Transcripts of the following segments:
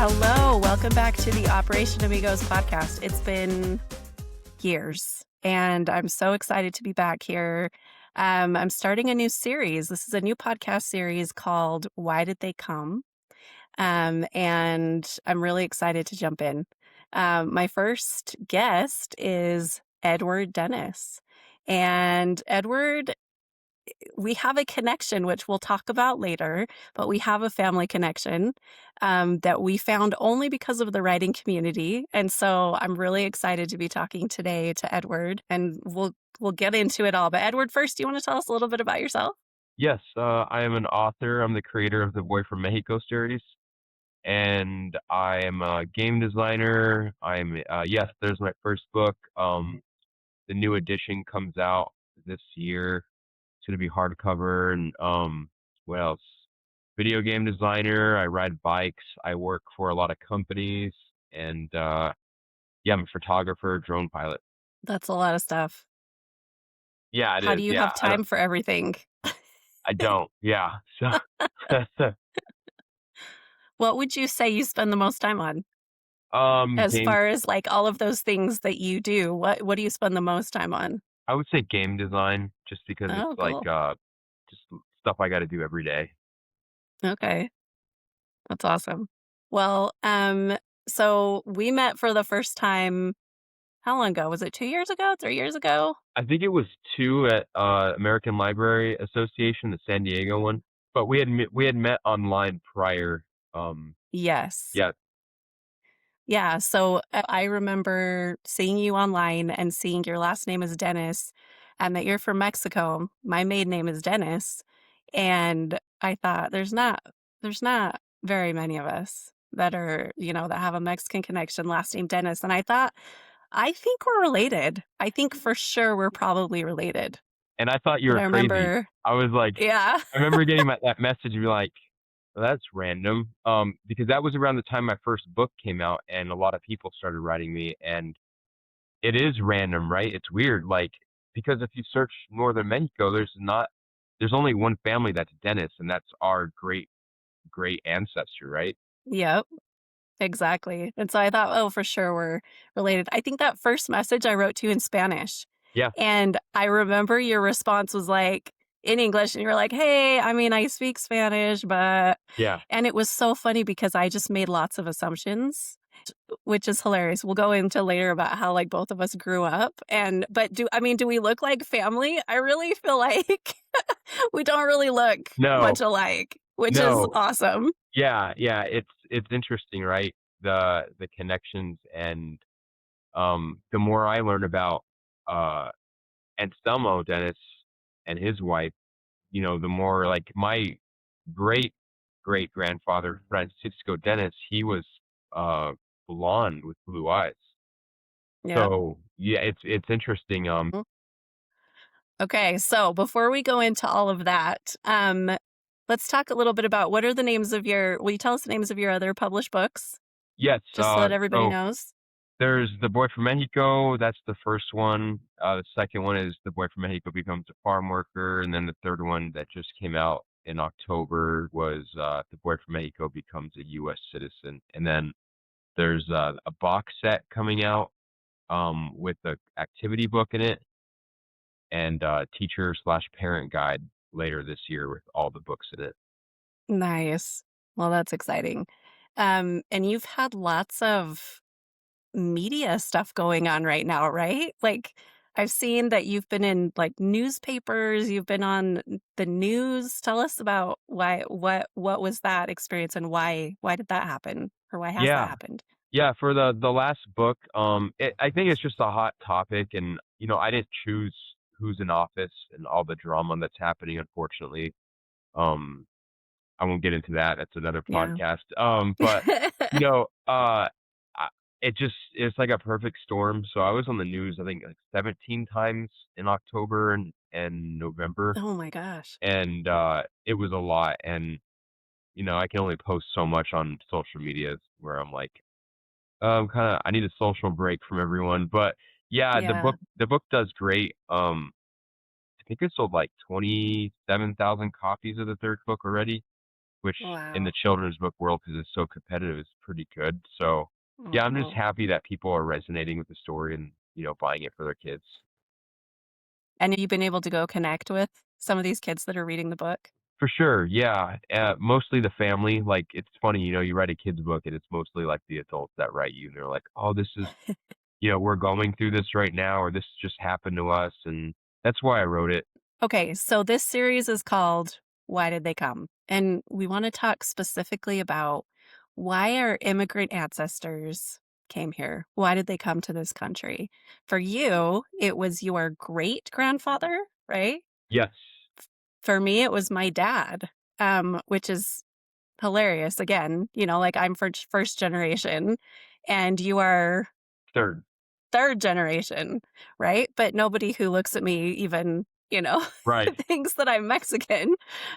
Hello, welcome back to the Operation Amigos podcast. It's been years, and I'm so excited to be back here. I'm starting a new series. This is a new podcast series called Why Did They Come? And I'm really excited to jump in. My first guest is Edward Dennis. And Edward, we have a connection, which we'll talk about later, but we have a family connection that we found only because of the writing community. And so I'm really excited to be talking today to Edward, and we'll get into it all. But Edward, first, do you want to tell us a little bit about yourself? Yes, I am an author. I'm the creator of the Boy from Mexico series, and I am a game designer. Yes, there's my first book. The new edition comes out this year. It's gonna be hardcover, and what else? Video game designer. I ride bikes. I work for a lot of companies, and yeah, I'm a photographer, drone pilot. That's a lot of stuff. Yeah, it How is. do you Yeah, have time for everything? I don't. Yeah, so What would you say you spend the most time on? As game. far as like all of those things that you do, what do you spend the most time on? I would say game design, just because it's Oh, like cool. just stuff I got to do every day. Okay. That's awesome. Well, so we met for the first time, how long ago? Was it 2 years ago? 3 years ago? I think it was two at American Library Association, the San Diego one, but we had met online prior. Yes. Yeah, Yeah, so I remember seeing you online and seeing your last name is Dennis and that you're from Mexico. My maiden name is Dennis, and I thought there's not very many of us that are, that have a Mexican connection last name Dennis, and I thought I think we're related. I think for sure we're probably related. and I thought you And were I crazy. remember, I was like, yeah. I remember getting that message and be like, well, that's random. Because that was around the time my first book came out, and a lot of people started writing me, and it is random, right? It's weird, like, because if you search Northern Mexico, there's only one family that's Dennis, and that's our great ancestor, right? Yep. Exactly. And so I thought, oh, for sure we're related. I think that first message I wrote to you in Spanish. Yeah, And I remember your response was like in English, and you were like, hey, I mean, I speak Spanish, but, yeah. and it was so funny because I just made lots of assumptions, which is hilarious. We'll go into later about how like both of us grew up. But do we look like family? I really feel like we don't really look No, much alike, which is no. awesome. Yeah. It's interesting, right? The connections, and the more I learn about uh Anselmo Dennis and his wife, the more, like, my great great grandfather Francisco Dennis, he was uh blonde with blue eyes. Yeah. So yeah, it's interesting. Okay, so before we go into all of that, let's talk a little bit about what are the names of will you tell us the names of your other published books, Yes, just so that everybody so knows? there's The Boy from Mexico. That's the first one. The second one is The Boy from Mexico Becomes a Farm Worker, and then the third one that just came out in October was The Boy from Mexico Becomes a U.S. Citizen. And then there's a box set coming out with the activity book in it, and teacher slash parent guide later this year with all the books in it. Nice. Well, that's exciting. And you've had lots of media stuff going on right now, right? Like, I've seen that you've been in like newspapers, you've been on the news. Tell us about what was that experience and why did that happen? Or why has that Yeah, happened? yeah. For the last book, I think it's just a hot topic, and I didn't choose who's in office and all the drama that's happening. Unfortunately, um, I won't get into that. That's another Yeah. podcast. But you know, uh, I, it's like a perfect storm. So I was on the news, I think, like 17 times in October and November, Oh my gosh. and it was a lot. And I can only post so much on social media where I'm like, kind of, I need a social break from everyone. But yeah, Yeah. the book does great. I think it sold like 27,000 copies of the third book already. which in the Wow. children's book world, because it's so competitive, is pretty good. So yeah, I'm just Oh. happy that people are resonating with the story and buying it for their kids. And have you been able to go connect with some of these kids that are reading the book? For sure, yeah. Mostly the family. Like it's funny, you write a kid's book and it's mostly like the adults that write you, and they're like, "Oh, this is, we're going through this right now, or this just happened to us," and that's why I wrote it. Okay, so this series is called Why Did They Come? And we want to talk specifically about why our immigrant ancestors came here. Why did they come to this country? For you, it was your great grandfather, right? Yes, For me, it was my dad, which is hilarious. Again, like I'm first generation and you are third, third generation, right? But nobody who looks at me even, right. thinks that I'm Mexican.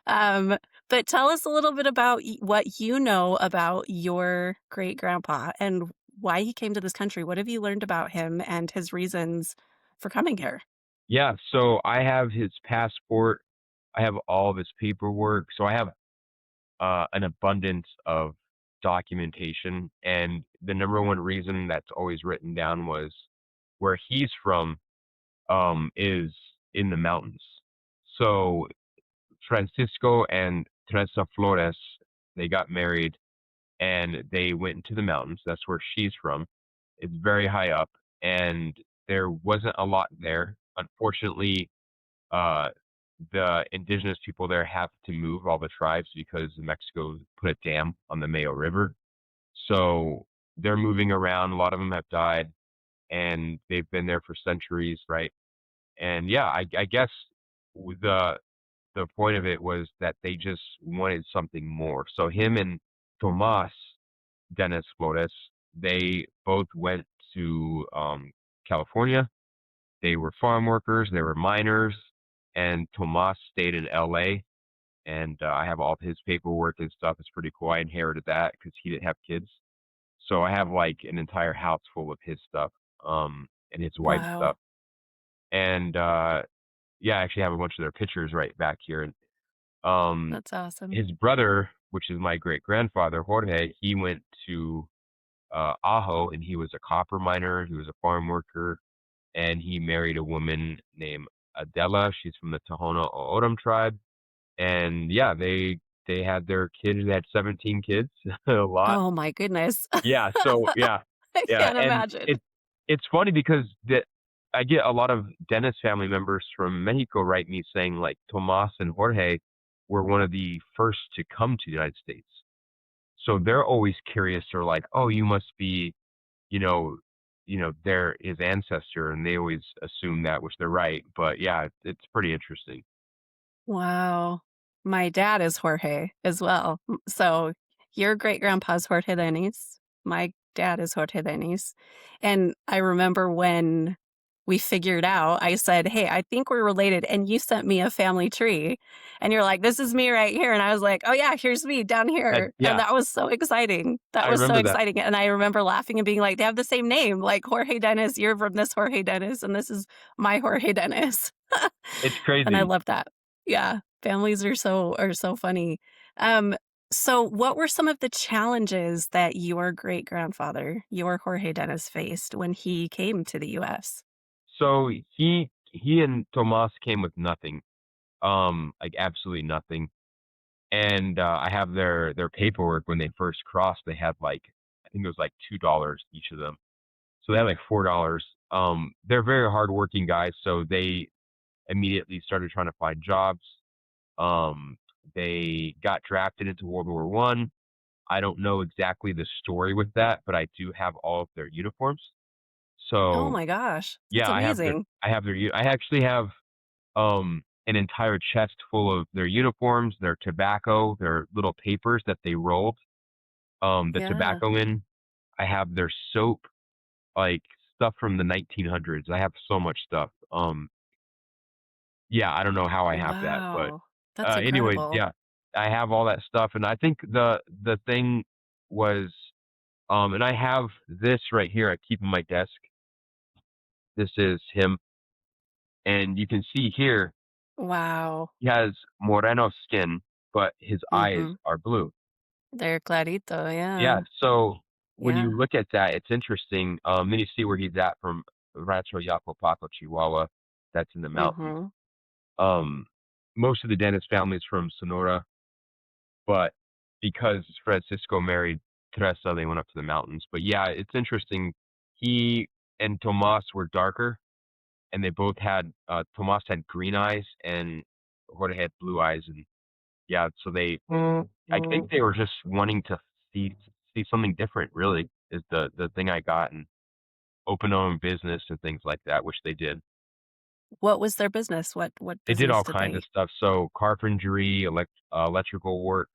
Um, but tell us a little bit about what you know about your great grandpa and why he came to this country. What have you learned about him and his reasons for coming here? Yeah, so I have his passport. I have all of his paperwork. So I have an abundance of documentation. And the number one reason that's always written down was where he's from is in the mountains. So Francisco and Teresa Flores, they got married and they went into the mountains. That's where she's from. It's very high up, and there wasn't a lot there. Unfortunately, uh, the indigenous people there have to move all the tribes because Mexico put a dam on the Mayo River. So they're moving around. A lot of them have died, and they've been there for centuries, right? And yeah, I guess the point of it was that they just wanted something more. So him and Tomas Dennis Flores, they both went to California. They were farm workers, they were miners, and Tomas stayed in LA. And I have all of his paperwork and stuff. It's pretty cool. I inherited that because he didn't have kids. So I have like an entire house full of his stuff, and his wife's Wow, stuff. And yeah, I actually have a bunch of their pictures right back here. And um, that's awesome. his brother, which is my great grandfather, Jorge, he went to Ajo and he was a copper miner. He was a farm worker, and he married a woman named Adela. She's from the Tohono O'odham tribe, and yeah, they had their kids. They had 17 kids, a lot. Oh my goodness. Yeah, so yeah, I yeah, can't and imagine. it's funny because I get a lot of Dennis family members from Mexico write me saying like Tomas and Jorge were one of the first to come to the United States. So they're always curious. They're like, "Oh, you must be, you know, they're his ancestor," and they always assume that, which they're right. But yeah, it's pretty interesting. Wow. My dad is Jorge as well. So your great grandpa's Jorge Denis. My dad is Jorge Denis. And I remember when we figured out, I said, "Hey, I think we're related." And you sent me a family tree. And you're like, "This is me right here." And I was like, "Oh, yeah, here's me down here." And Yeah, that was so exciting. That I was so remember that. exciting. And I remember laughing and being like, they have the same name, like Jorge Dennis. You're from this Jorge Dennis, and this is my Jorge Dennis. It's And I crazy. love that. Yeah, families are so funny. Um, so what were some of the challenges that your great-grandfather, your Jorge Dennis, faced when he came to the US? So he and Tomas came with nothing, like absolutely nothing. And I have their paperwork when they first crossed. They had like I think it was like $2 each of them, so they had like $4. They're very hardworking guys, so they immediately started trying to find jobs. Um, they got drafted into World War I. I don't know exactly the story with that, but I do have all of their uniforms. Oh So my gosh, that's yeah, amazing. I actually have an entire chest full of their uniforms, their tobacco, their little papers that they rolled the Yeah. tobacco in. I have their soap, like stuff from the 1900s. I have so much stuff. Yeah, I don't know how I have that, but Wow. That's anyways, incredible. yeah, I have all that stuff, and I think the thing was, and I have this right here. I keep in my desk. This is him, and you can see here Wow. he has moreno skin. but his eyes Mhm. are blue. They're clarito, Yeah, yeah. so when you Yeah. look at that, it's interesting, then you see where he's at from Rancho Yacopaco, Chihuahua, that's in the mountains. Mhm. Um, Most of the Dennis family is from Sonora, but because Francisco married Teresa, they went up to the mountains. But yeah, it's interesting. He and Tomas were darker, and they both had Tomas had green eyes and Jorge had blue eyes, and yeah, so I think they were just wanting to see see something different. Really, is the thing I got, and open their own business and things like that, which they did. What was their business? What They did business all did kinds of they stuff. So carpentry, electrical work.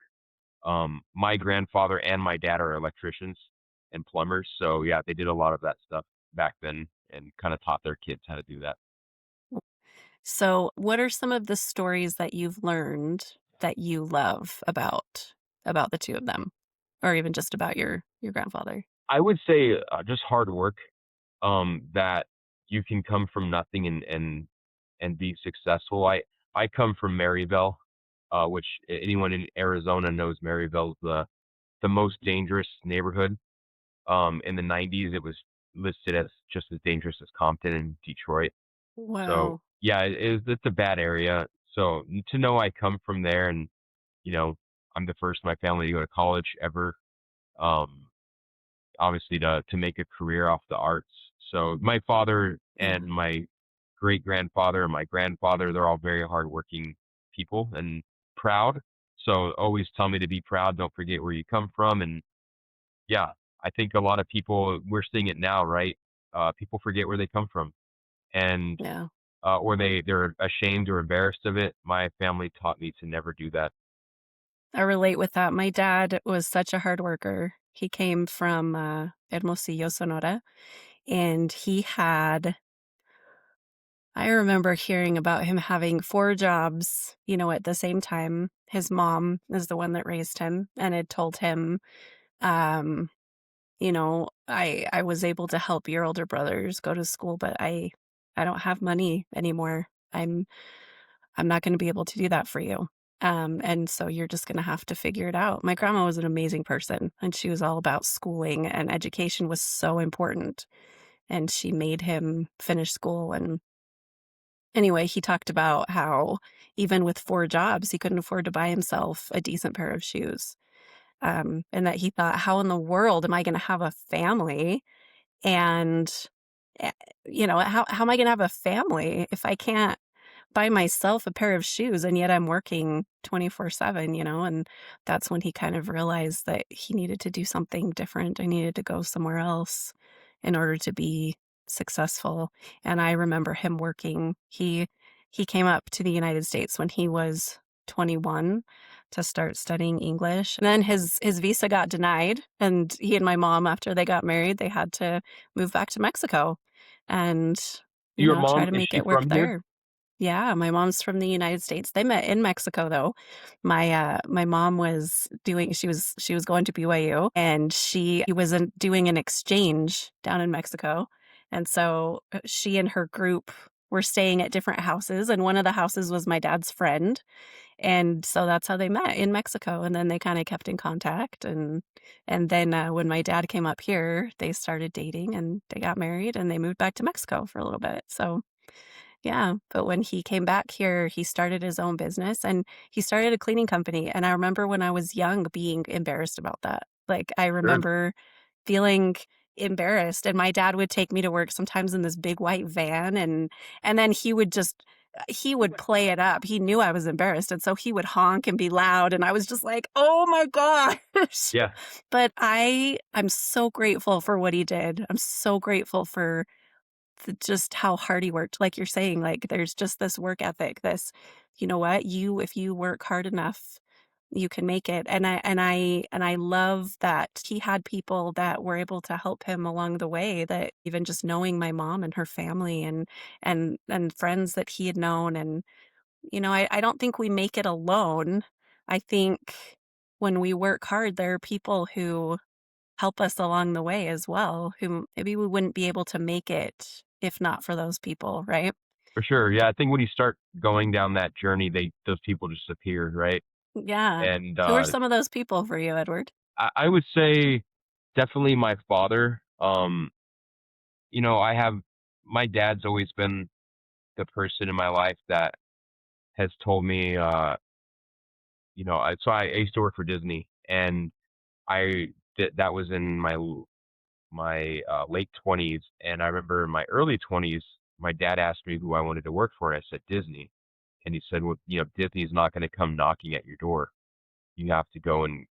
My grandfather and my dad are electricians and plumbers, so yeah, they did a lot of that stuff back then and kind of taught their kids how to do that. So, what are some of the stories that you've learned that you love about the 2 of them? Or even just about your grandfather? I would say just hard work. That you can come from nothing and be successful. I come from Maryville, which anyone in Arizona knows Maryville's the most dangerous neighborhood. In the 90s, it was listed as just as dangerous as Compton and Detroit. So Wow. yeah, it's a bad area. So to know I come from there, and you know, I'm the first in my family to go to college ever. Um, Obviously to make a career off the arts. So my father and Yeah. my great grandfather and my grandfather, they're all very hardworking people and proud. So always tell me to be proud. Don't forget where you come from. And yeah, I think a lot of people, we're seeing it now, right? People forget where they come from, and Yeah. or they're ashamed or embarrassed of it. My family taught me to never do that. I relate with that. My dad was such a hard worker. He came from, Hermosillo, Sonora, and he had I remember hearing about him having 4 jobs, at the same time. His mom is the one that raised him and had told him, um, "I was able to help your older brothers go to school, but I don't have money anymore. I'm not gonna be able to do that for you. And so you're just gonna have to figure it out." My grandma was an amazing person, and she was all about schooling, and education was so important, and she made him finish school, and anyway, he talked about how even with 4 jobs, he couldn't afford to buy himself a decent pair of shoes, and that he thought, "How in the world am I gonna have a family and, eh, how am I gonna have a family if I can't buy myself a pair of shoes and yet I'm working 24/7, and that's when he kind of realized that he needed to do something different. I needed to go somewhere else in order to be successful. And I remember him working. He came up to the United States when he was 21 to start studying English. And then his visa got denied, and he and my mom, after they got married, they had to move back to Mexico and, Your try mom, to is make she it work from here? there. Yeah, my mom's from the United States. They met in Mexico, though. My mom was doing she was going to BYU, and she was doing an exchange down in Mexico, and so, she and her group were staying at different houses, and one of the houses was my dad's friend, and so that's how they met, in Mexico, and then they kinda kept in contact, and then, when my dad came up here, they started dating, and they got married, and they moved back to Mexico for a little bit, so yeah, but when he came back here, he started his own business, and he started a cleaning company, and I remember when I was young being embarrassed about that. Like, I Sure. remember feeling embarrassed, and my dad would take me to work sometimes in this big white van, and then he would play it up. He knew I was embarrassed, and so he would honk and be loud, and I was just like, "Oh my gosh." Yeah, But I'm so grateful for what he did. I'm so grateful for just how hard he worked. Like you're saying, like, there's just this work ethic, this, you know what? If you work hard enough, you can make it. And I love that he had people that were able to help him along the way, that even just knowing my mom and her family and friends that he had known. And, I don't think we make it alone. I think when we work hard, there are people who help us along the way as well, who maybe we wouldn't be able to make it if not for those people, right? for sure. Yeah, I think when you start going down that journey, those people just appear, right? Yeah. And, Who are some of those people for you, Edward? I would say definitely my father. I have my dad's always been the person in my life that has told me, I used to work for Disney, and that was in my late 20s, and I remember in my early 20s, my dad asked me who I wanted to work for, and I said Disney, and he said, well, Disney's not going to come knocking at your door. You have to go and,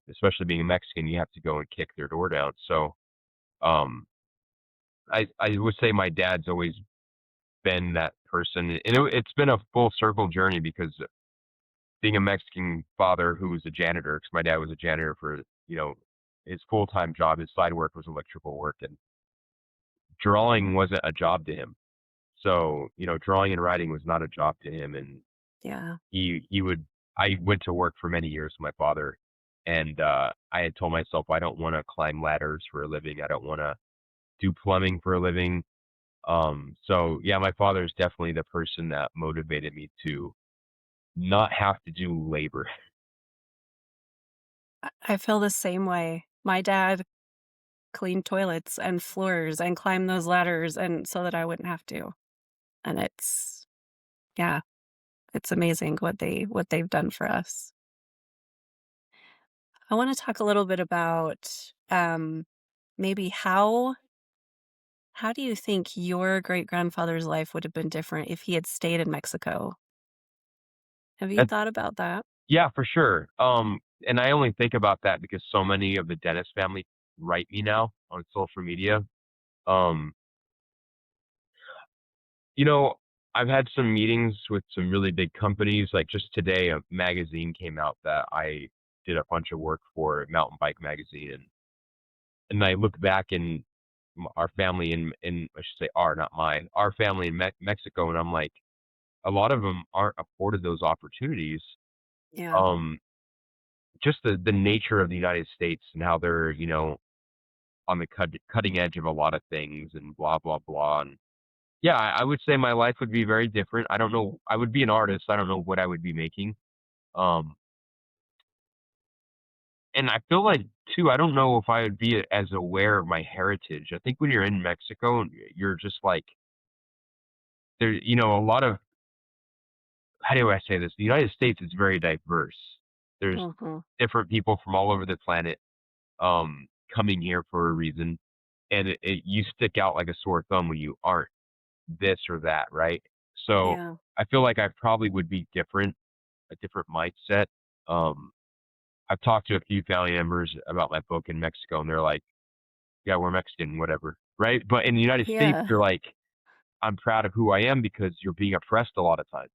especially being a Mexican, you have to go and kick their door down. So, um, I would say my dad's always been that person, and it's been a full circle journey because being a Mexican father who was a janitor, because my dad was a janitor for, his full-time job, his side work was electrical work, and drawing wasn't a job to him. So, drawing and writing was not a job to him, and Yeah. he would. I went to work for many years with my father, and I had told myself I don't want to climb ladders for a living. I don't want to do plumbing for a living. So yeah, my father is definitely the person that motivated me to not have to do labor. I feel the same way. My dad cleaned toilets and floors and climbed those ladders and so that I wouldn't have to. And it's yeah, it's amazing what they've done for us. I wanna talk a little bit about, maybe how do you think your great-grandfather's life would have been different if he had stayed in Mexico? Have you And thought about that? yeah, for sure. And I only think about that because so many of the Dennis family write me now on social media. Um, You know, I've had some meetings with some really big companies. Like just today, a magazine came out that I did a bunch of work for, Mountain Bike Magazine, and I look back in our family in I should say our, not mine, our family in Mexico, and I'm like, a lot of them aren't afforded those opportunities. Yeah, Um, just the nature of the United States and how they're on the cutting edge of a lot of things and blah blah blah. And yeah, I would say my life would be very different. I don't know. I would be an artist. I don't know what I would be making. Um, and I feel like too, I don't know if I would be as aware of my heritage. I think when you're in Mexico, you're just like there. A lot of how do I say this? The United States is very diverse. There's mhm, different people from all over the planet coming here for a reason, and you stick out like a sore thumb when you aren't this or that, right? So yeah. I feel like I probably would be different, a different mindset. Um, I've talked to a few family members about my book in Mexico, and they're like, "Yeah, we're Mexican, whatever." Right? But in the United States, Yeah, they're like, "I'm proud of who I am because you're being oppressed a lot of times."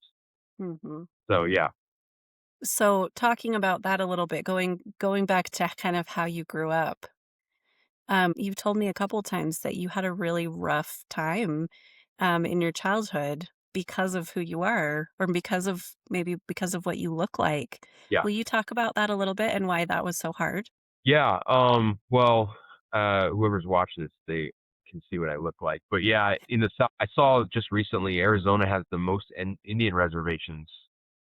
mhm. So yeah, So, talking about that a little bit, going back to kind of how you grew up, you've told me a couple times that you had a really rough time, in your childhood because of who you are, or because of what you look like. yeah. Will you talk about that a little bit and why that was so hard? Yeah, well, whoever's watching this, they can see what I look like. But yeah, in the South, I saw just recently Arizona has the most Indian reservations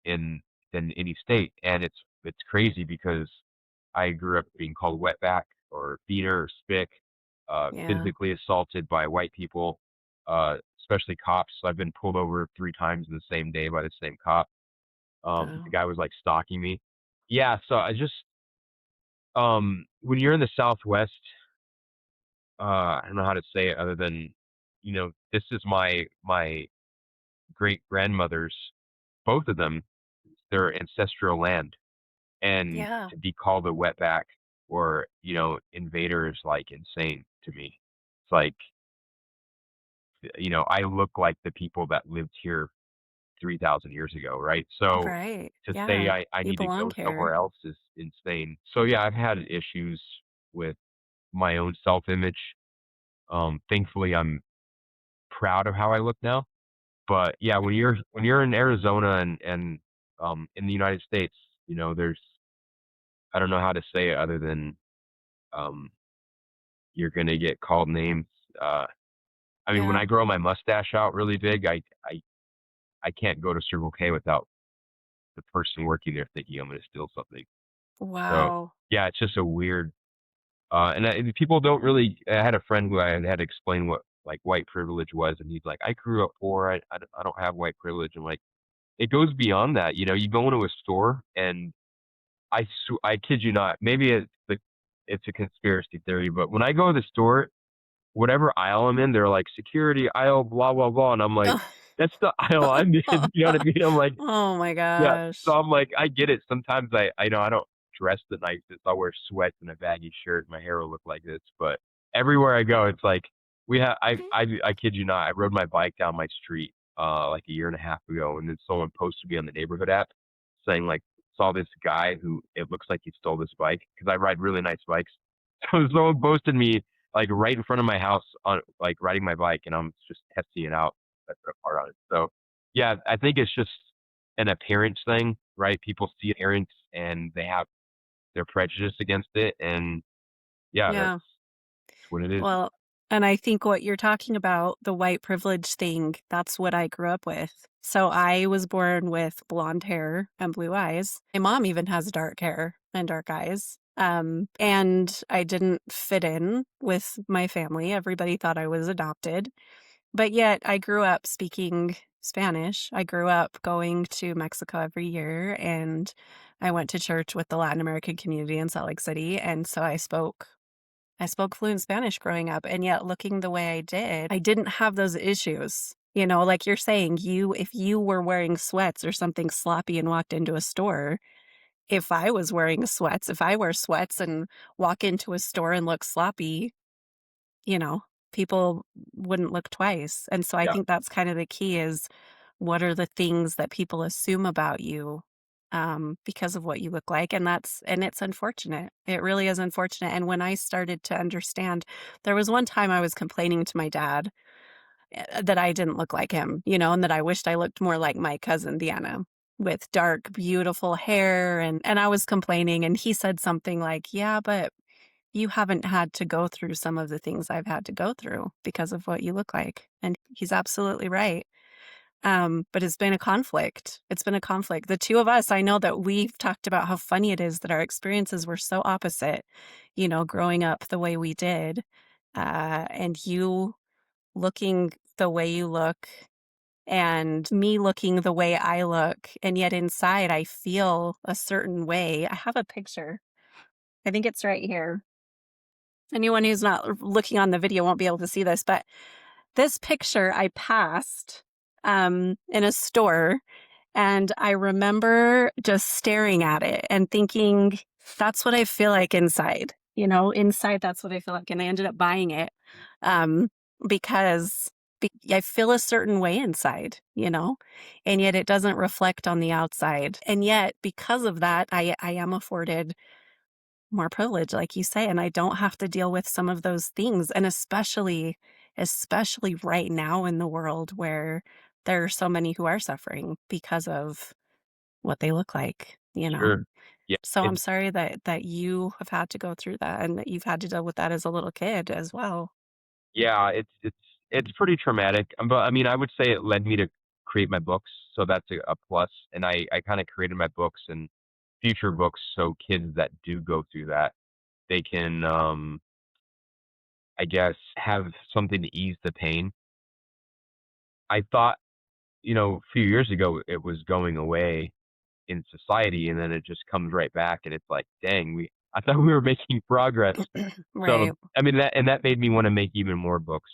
in than any state, and it's crazy because I grew up being called wetback or beater or spick, Yeah. physically assaulted by white people, especially cops. So I've been pulled over 3 times in the same day by the same cop. The Oh, guy was like stalking me. Yeah, so when you're in the Southwest, I don't know how to say it other than, this is my great grandmother's, both of them, their ancestral land, and yeah. to be called a wetback or invader is like insane to me. It's like I look like the people that lived here 3,000 years ago, right? So Right. to say Yeah. I You need to belong go somewhere here. else is insane. So yeah, I've had issues with my own self-image. Thankfully, I'm proud of how I look now. But yeah, when you're in Arizona and in the United States, there's I don't know how to say it other than um, you're gonna get called names. Uh, I mean, when Yeah. I grow my mustache out really big, I can't go to Circle K without the person working there thinking I'm gonna steal something. So, Wow. yeah, it's just a weird, and people don't really. I had a friend who I had to explain what like white privilege was, and he's like, "I grew up poor. I don't have white privilege." I'm like, it goes beyond that. You know, you go into a store, and I kid you not. Maybe it's a conspiracy theory, but when I go to the store, whatever aisle I'm in, they're like security aisle, blah blah blah, and I'm like, that's the aisle I'm in. You know what I mean? I'm like, Oh my yeah, so gosh. I'm like, I get it. Sometimes I know I don't dress the nicest. I'll wear sweats and a baggy shirt. My hair will look like this, but everywhere I go, it's like I kid you not. I rode my bike down my street like a year and a half ago, and then someone posted me on the neighborhood app saying like saw this guy who it looks like he stole this bike because I ride really nice bikes. So someone posted me like right in front of my house on like riding my bike, and I'm just testing it out. I put a part on it. So yeah, I think it's just an appearance thing, right? People see appearance and they have their prejudice against it, and yeah, that's Yeah. what it is. Well, and I think what you're talking about, the white privilege thing, that's what I grew up with. So I was born with blonde hair and blue eyes. My mom even has dark hair and dark eyes. And I didn't fit in with my family. Everybody thought I was adopted. But yet I grew up speaking Spanish. I grew up going to Mexico every year, and I went to church with the Latin American community in Salt Lake City. And so I spoke fluent Spanish growing up, and yet looking the way I did, I didn't have those issues. You know, like you're saying, if you were wearing sweats or something sloppy and walked into a store, if I was wearing sweats, if I wear sweats and walk into a store and look sloppy, you know, people wouldn't look twice. And so I Yeah, think that's kind of the key is what are the things that people assume about you because of what you look like. And it's unfortunate. It really is unfortunate. And when I started to understand, there was one time I was complaining to my dad that I didn't look like him, you know, and that I wished I looked more like my cousin Deanna with dark, beautiful hair. And I was complaining, and he said something like, yeah, but you haven't had to go through some of the things I've had to go through because of what you look like. And he's absolutely right. But it's been a conflict. It's been a conflict. The two of us, I know that we've talked about how funny it is that our experiences were so opposite, you know, growing up the way we did. And you looking the way you look, and me looking the way I look. And yet inside, I feel a certain way. I have a picture. I think it's right here. Anyone who's not looking on the video won't be able to see this, but this picture I passed in a store, and I remember just staring at it and thinking, that's what I feel like inside. You know, inside, that's what I feel like. And I ended up buying it um, because I feel a certain way inside, you know, and yet it doesn't reflect on the outside. And yet, because of that, I am afforded more privilege, like you say, and I don't have to deal with some of those things. And especially right now in the world where there are so many who are suffering because of what they look like, you know? sure. Yeah, So I'm it's sorry that you have had to go through that and that you've had to deal with that as a little kid as well. yeah, it's pretty traumatic. But I mean, I would say it led me to create my books, so that's a plus. And I kind of created my books and future books so kids that do go through that they can, I guess, have something to ease the pain. I thought, a few years ago it was going away in society, and then it just comes right back, and it's like, dang, I thought we were making progress. So Right. I mean that made me want to make even more books.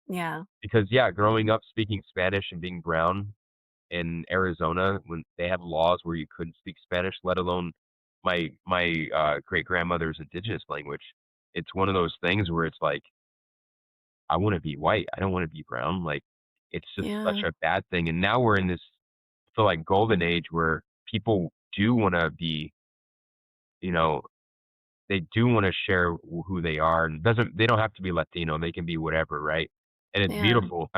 Yeah. Because yeah, growing up speaking Spanish and being brown in Arizona when they have laws where you couldn't speak Spanish, let alone my great grandmother's indigenous language. It's one of those things where it's like I want to be white. I don't want to be brown. Like it's just such Yeah. a bad thing. And now we're in this feel like golden age where people do want to be, you know, they do want to share who they are, and they don't have to be Latino. They can be whatever, right? And it's Yeah. beautiful.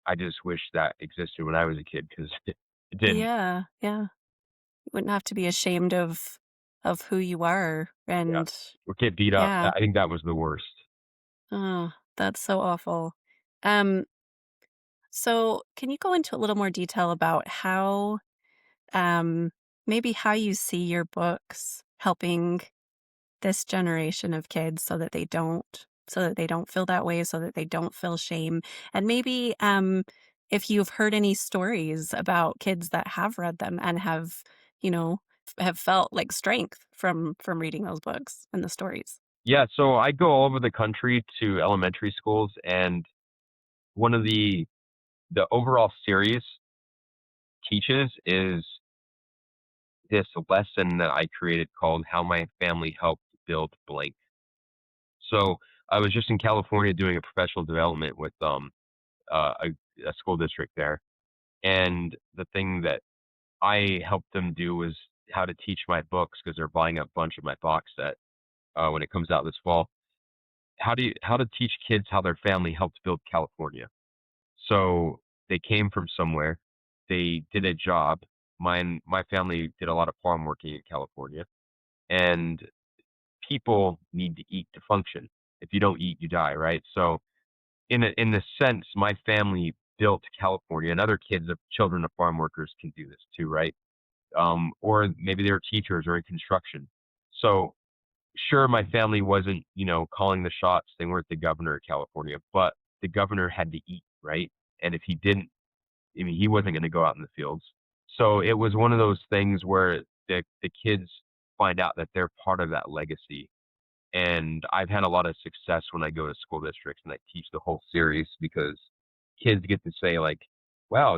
I just wish that existed when I was a kid because it didn't. Yeah. Yeah. You wouldn't have to be ashamed of who you are. Yeah, And or get beat up. yeah. I think that was the worst. Oh, that's so awful. Um, so can you go into a little more detail about how maybe how you see your books helping this generation of kids so that they don't feel that way, so that they don't feel shame. And maybe, if you've heard any stories about kids that have read them and have, you know, have felt, like, strength from reading those books and the stories. Yeah, so I go all over the country to elementary schools, and one of the overall series teaches is this lesson that I created called "How My Family Helped Build Blank." So I was just in California doing a professional development with a school district there, and the thing that I helped them do was how to teach my books because they're buying a bunch of my box set when it comes out this fall. How to teach kids how their family helped build California. So they came from somewhere, they did a job. My family did a lot of farm working in California, and people need to eat to function. If you don't eat, you die, right? So in the sense, my family built California, and other kids of children of farm workers can do this too, right? Or maybe they're teachers or in construction. So sure, my family wasn't, calling the shots. They weren't the governor of California, but the governor had to eat, right? And if he didn't, I mean, he wasn't going to go out in the fields. So it was one of those things where the kids find out that they're part of that legacy. And I've had a lot of success when I go to school districts and I teach the whole series because kids get to say like, wow,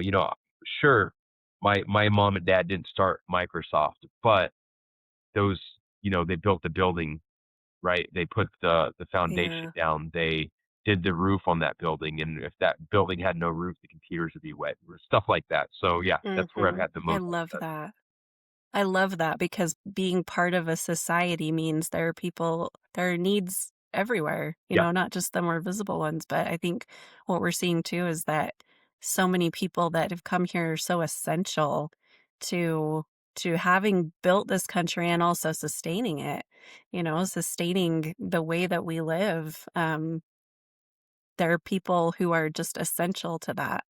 sure, my mom and dad didn't start Microsoft, but those, they built the building, right? They put the foundation Yeah. down. They did the roof on that building, and if that building had no roof, the computers would be wet, or stuff like that. So yeah, that's where I've Mhm. had the I most love success. that. I love that because being part of a society means there are needs everywhere, Yeah, not just the more visible ones. But I think what we're seeing too is that so many people that have come here are so essential to having built this country and also sustaining it, sustaining the way that we live. There are people who are just essential to that.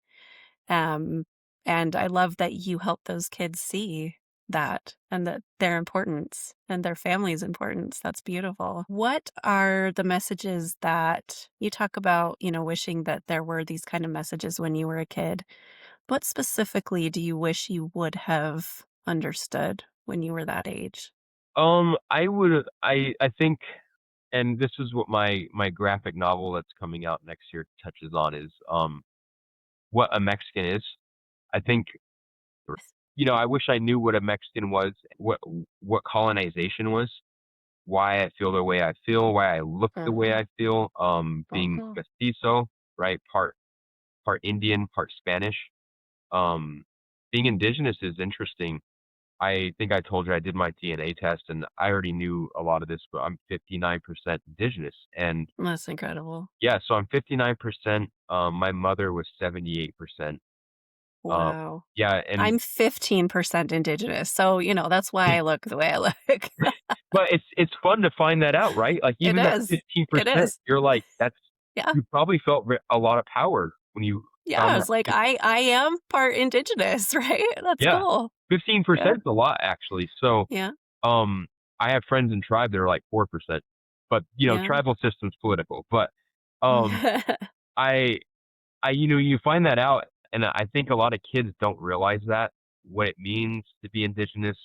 Um, and I love that you help those kids see that and that their importance and their family's importance. That's beautiful. What are the messages that you talk about, wishing that there were these kind of messages when you were a kid? What specifically do you wish you would have understood when you were that age? I think, and this is what my graphic novel that's coming out next year touches on is what a Mexican is. I think, I wish I knew what a Mexican was, what colonization was, why I feel the way I feel, why I look the way Uh-huh. I feel, being Uh-huh. mestizo, right? Part Indian, part Spanish. Um, Being indigenous is interesting. I think I told you I did my DNA test and I already knew a lot of this, but I'm 59% indigenous. And That's incredible. yeah, so I'm 59%. My mother was 78%. Um, Wow. yeah, and I'm 15% indigenous, so, that's why I look the way I look. but it's fun to find that out, right? Like It even that is. It 15%, is. you're like, Yeah. you probably felt a lot of power when you found Yeah, that. it's like I am part indigenous, right? That's Yeah, cool. Yeah. 15% is a lot actually. So, Yeah. um, I have friends in tribe that are like 4%, but Yeah. tribal system's political. But um, I, you find that out, and I think a lot of kids don't realize that what it means to be indigenous,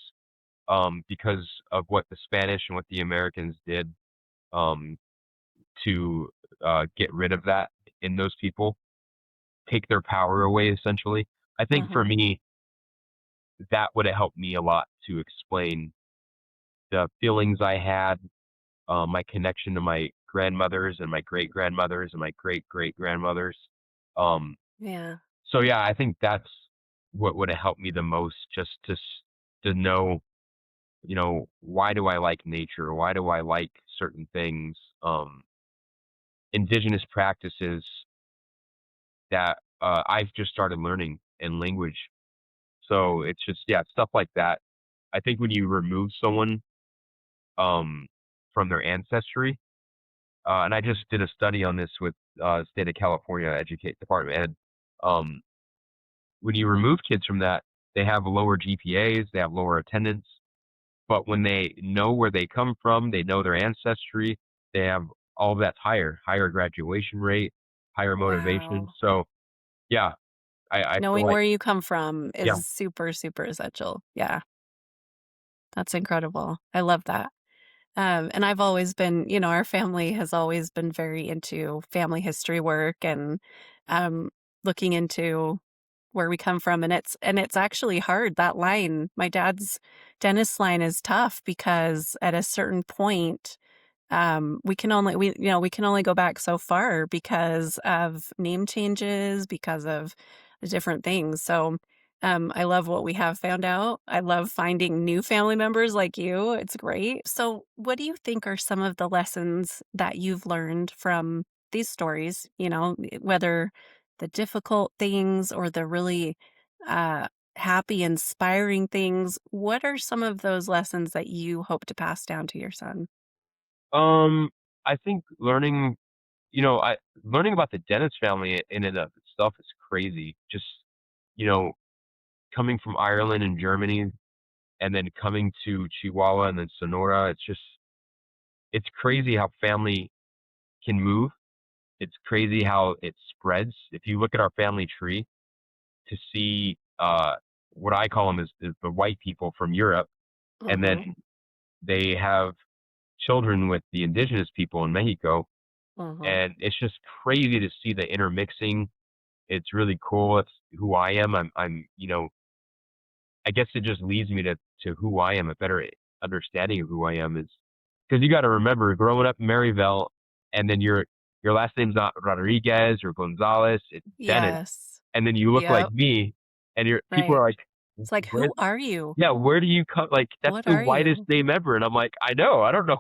because of what the Spanish and what the Americans did, um, to get rid of that in those people, take their power away essentially. I think for Uh-huh. me, that would have helped me a lot to explain the feelings I had, my connection to my grandmothers and my great grandmothers and my great great grandmothers. Um, Yeah. so yeah, I think that's what would have helped me the most, just to know, why do I like nature? Why do I like certain things? Indigenous practices that I've just started learning in language. So it's just yeah, stuff like that. I think when you remove someone um, from their ancestry, and I just did a study on this with state of California Educate Department Ed. Um, when you remove kids from that, they have lower GPAs, they have lower attendance, but when they know where they come from, they know their ancestry, they have all that's higher graduation rate, higher motivation. Wow. So, yeah, I feel Knowing like where you come from yeah, is super, super essential. Yeah, that's incredible. I love that. And I've always been, our family has always been very into family history work and um, looking into where we come from. And it's actually hard. That line, my dad's dentist line, is tough because at a certain point, we can only go back so far because of name changes, because of the different things. So, I love what we have found out. I love finding new family members like you. It's great. So, what do you think are some of the lessons that you've learned from these stories? Whether the difficult things or the really uh, happy, inspiring things. What are some of those lessons that you hope to pass down to your son? um, I think I learning about the Dennis family in and of itself is crazy. Just, you know, coming from Ireland and Germany and then coming to Chihuahua and then Sonora, it's crazy how family can move. It's crazy how it spreads. If you look at our family tree to see what I call them is the white people from Europe, and then Mhm. they have children with the indigenous people in Mexico, Mhm. and it's just crazy to see the intermixing. It's really cool. It's who I am. I guess it just leads me to who I am. A better understanding of who I am is because you got to remember growing up in Maryville, and then your last name's not Rodriguez or Gonzalez, it's Dennis, Yes. and then you look like Yep. me, and your people Right. are like, It's like, where? "Who are you? Yeah, where do you come? Like that's What the are whitest you?" name ever, and I'm like, I know, I don't know,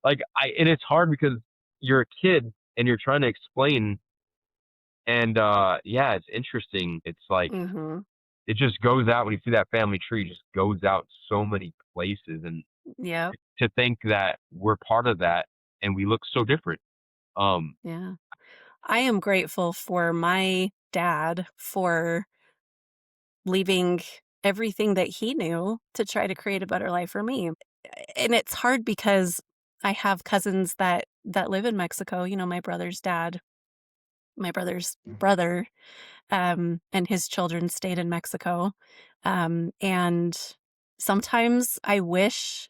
and it's hard because you're a kid and you're trying to explain, and yeah, it's interesting. It's like Mhm. it just goes out when you see that family tree, just goes out so many places, and Yep. to think that we're part of that and we look so different. Um, Yeah. I am grateful for my dad for leaving everything that he knew to try to create a better life for me. And it's hard because I have cousins that live in Mexico. My brother's brother, and his children stayed in Mexico. And sometimes I wish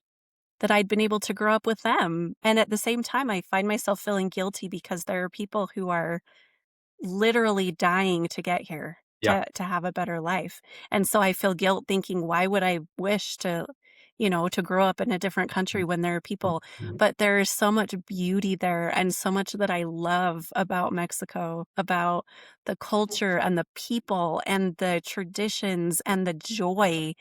that I'd been able to grow up with them. And at the same time, I find myself feeling guilty because there are people who are literally dying to get here yeah, to have a better life. And so I feel guilt thinking, why would I wish to grow up in a different country when there are people, but there is so much beauty there and so much that I love about Mexico, about the culture and the people and the traditions and the joy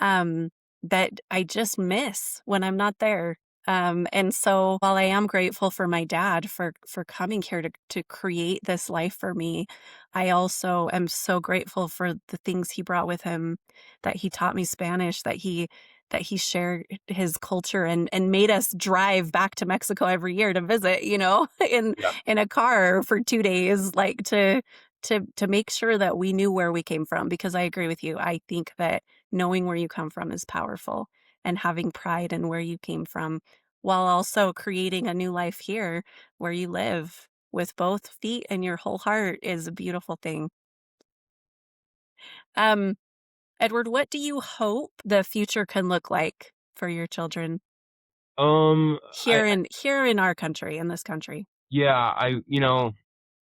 um, that I just miss when I'm not there. And so while I am grateful for my dad for coming here to create this life for me, I also am so grateful for the things he brought with him, that he taught me Spanish, that he shared his culture and made us drive back to Mexico every year to visit, in yeah, in a car for 2 days, like to make sure that we knew where we came from, because I agree with you. I think that knowing where you come from is powerful, and having pride in where you came from while also creating a new life here where you live with both feet and your whole heart is a beautiful thing. Um, Edward, what do you hope the future can look like for your children I here in our country, in this country? yeah,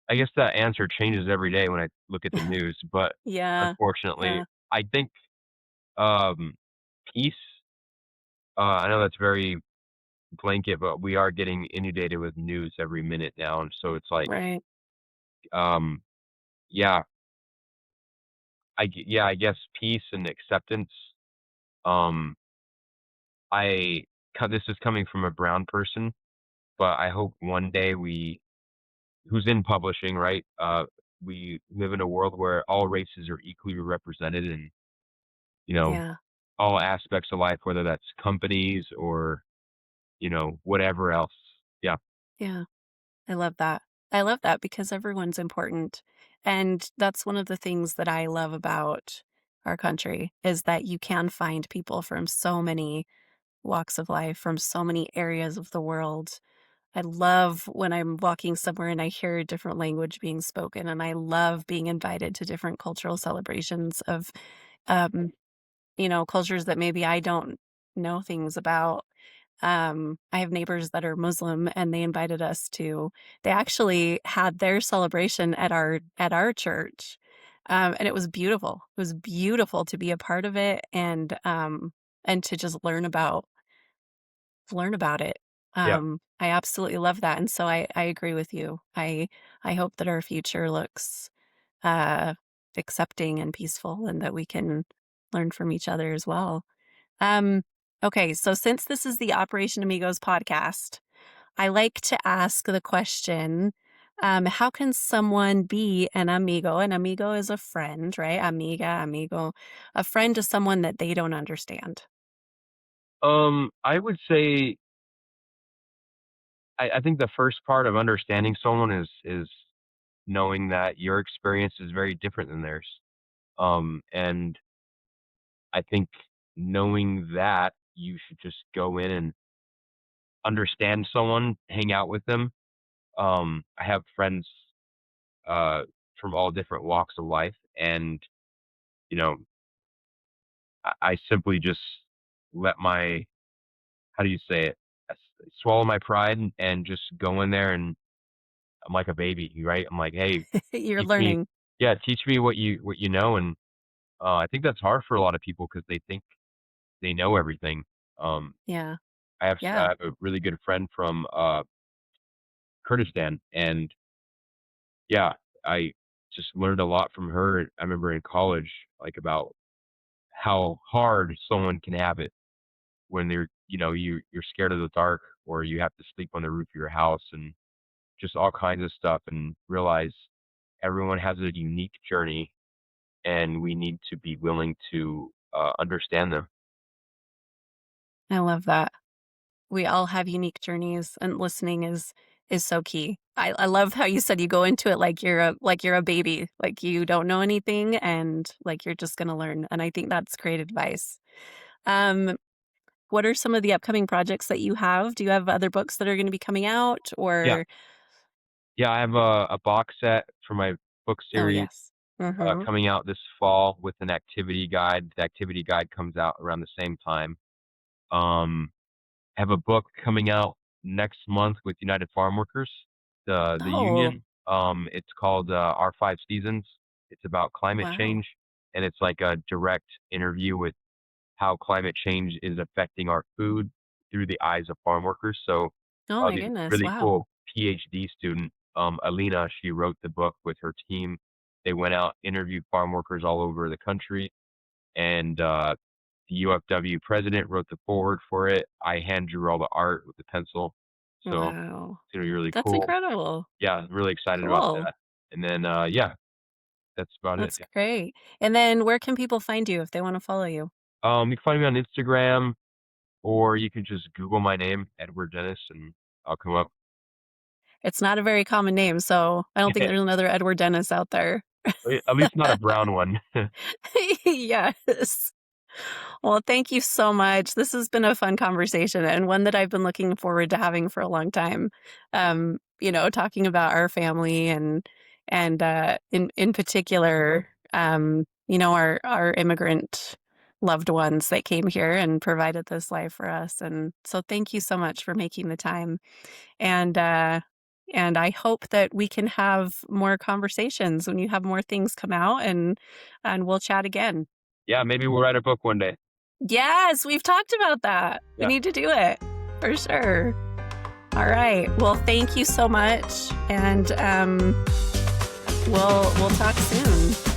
I guess that answer changes every day when I look at the news, but Yeah. unfortunately, Yeah. I think um, peace. I know that's very blanket, but we are getting inundated with news every minute now, and so it's like, Right. um, yeah, yeah, I guess peace and acceptance. Um, this is coming from a brown person, but I hope one day who's in publishing, right? We live in a world where all races are equally represented in, you know, Yeah. all aspects of life, whether that's companies or, whatever else. Yeah. Yeah. I love that. I love that because everyone's important. And that's one of the things that I love about our country, is that you can find people from so many walks of life, from so many areas of the world. I love when I'm walking somewhere and I hear a different language being spoken, and I love being invited to different cultural celebrations of, um, cultures that maybe I don't know things about. I have neighbors that are Muslim, and they invited us to they actually had their celebration at our church, and it was beautiful. It was beautiful to be a part of it and to just learn about it. Yeah, I absolutely love that, and so I agree with you. I hope that our future looks, uh, accepting and peaceful and that we can learn from each other as well. Um, okay, so since this is the Operation Amigos podcast, I like to ask the question, how can someone be an amigo? An amigo is a friend, right? Amiga, amigo, a friend to someone that they don't understand. I would say I think the first part of understanding someone is knowing that your experience is very different than theirs. And I think knowing that you should just go in and understand someone, hang out with them. I have friends uh, from all different walks of life, and you know, I simply just let my how do you say it? Swallow my pride and just go in there, and I'm like a baby, right? I'm like, hey, You're teach me, learning. yeah, teach me what you know, and I think that's hard for a lot of people because they think they know everything. Um, Yeah. I Yeah. have a really good friend from Kurdistan, and yeah, I just learned a lot from her. I remember in college, like about how hard someone can have it when you're scared of the dark, or you have to sleep on the roof of your house, and just all kinds of stuff, and realize everyone has a unique journey, and we need to be willing to understand them. I love that. We all have unique journeys, and listening is so key. I love how you said you go into it like you're a baby, like you don't know anything and like you're just gonna learn, and I think that's great advice. Um, what are some of the upcoming projects that you have? Do you have other books that are gonna be coming out Yeah, or yeah. I have a box set for my book Oh, series yes. Mhm. coming out this fall with an activity guide. The activity guide comes out around the same time. Um, have a book coming out next month with United Farm Workers, the Oh, union. It's called Our Five Seasons. It's about climate wow. change, and it's like a direct interview with how climate change is affecting our food through the eyes of farm workers. So Oh my this goodness, really wow. cool PhD student, Alina, she wrote the book with her team. They went out, interviewed farm workers all over the country, and the UFW president wrote the foreword for it. I hand drew all the art with the pencil, so Wow. it's gonna be really That's cool. incredible. Yeah, I'm really excited about Cool. that. And then yeah, that's about it. That's Yeah. great. And then where can people find you if they wanna follow you? You can find me on Instagram, or you can just Google my name, Edward Dennis, and I'll come up. It's not a very common name, so I don't think there's another Edward Dennis out there. At least not a brown one. Yes. Well, thank you so much. This has been a fun conversation and one that I've been looking forward to having for a long time. Talking about our family and in particular, our immigrant loved ones that came here and provided this life for us. And so thank you so much for making the time. And and I hope that we can have more conversations when you have more things come out and we'll chat again. Yeah, maybe we'll write a book one day. Yes, we've talked about that. We Yeah. need to do it for sure. All right. Well, thank you so much, and we'll talk soon.